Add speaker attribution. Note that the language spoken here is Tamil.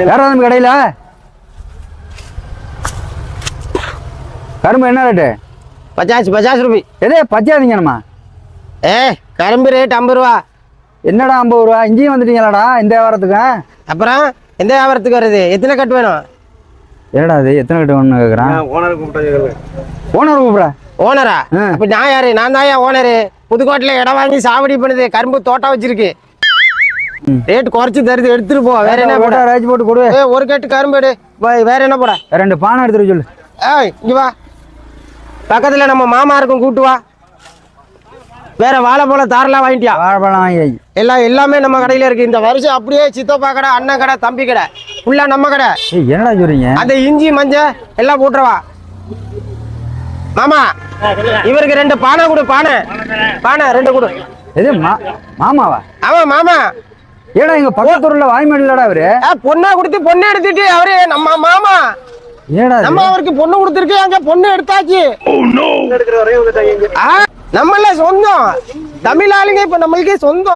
Speaker 1: வேற நம்ம கடையில கரும்பு என்ன ரேட்டு?
Speaker 2: 50 ரூபாய்.
Speaker 1: எதே பச்சாதீங்கம்மா.
Speaker 2: கரும்பு ரேட் 50 ரூபா.
Speaker 1: என்னடா 50 ரூபா? இங்கேயும் வந்துட்டீங்களாடா இந்த வியாபாரத்துக்கு?
Speaker 2: அப்புறம் எந்த வியாபாரத்துக்கு வருது? எத்தனை கட்டு வேணும்?
Speaker 1: என்னடா அது எத்தனை கட்டு வேணும்னு கேட்குறான். ஓனர் கூப்பிட.
Speaker 2: ஓனரா? அப்ப நான் யாரு? நான் தான் ஓனரு. புதுக்கோட்டையில இடம் வாங்கி சாவடி பண்ணுது, கரும்பு தோட்டம் வச்சிருக்கு. ரேட் குறைச்சு தருது, எடுத்துட்டு போ. வேற என்ன போட?
Speaker 1: ராஜ் போட்டு கொடு.
Speaker 2: ஒரு கட்டு கரும்பு எடு. வேற என்ன போட?
Speaker 1: 2 பானை எடுத்துட்டு சொல்லு.
Speaker 2: இங்க வா, பக்கத்துல நம்ம மாமா இருக்கும், கூட்டு வா. வேற வாழைப்பழம் தாரெல்லாம் வாங்கிட்டியா?
Speaker 1: வாழைப்பழம் வாங்கி
Speaker 2: எல்லாமே நம்ம கடையில இருக்கு. இந்த வருஷம் அப்படியே சித்தப்பா கடை, அண்ணன் கடை, தம்பி கடை ஃபுல்லா நம்ம கடை.
Speaker 1: என்னடா சொல்றீங்க? அந்த
Speaker 2: இஞ்சி மஞ்சள் எல்லாம் போட்டுருவா. மாமா இவருக்கு 2 பானை கொடு. பானை 2 கொடு.
Speaker 1: எது மாமாவா?
Speaker 2: ஆமா மாமா.
Speaker 1: ஏடா எங்க பக்கத்தூர்ல வாய்மேடலடா அவரு.
Speaker 2: பொண்ணா கொடுத்து பொண்ணு எடுத்துட்டு அவரு நம்ம மாமா.
Speaker 1: ஏடா
Speaker 2: நம்ம அவருக்கு பொண்ணு கொடுத்துருக்கு, அங்க பொண்ணு எடுத்தாச்சு. நம்மள சொந்தம் தமிழ் ஆளுங்க, இப்ப நம்மளுக்கே சொந்தம்.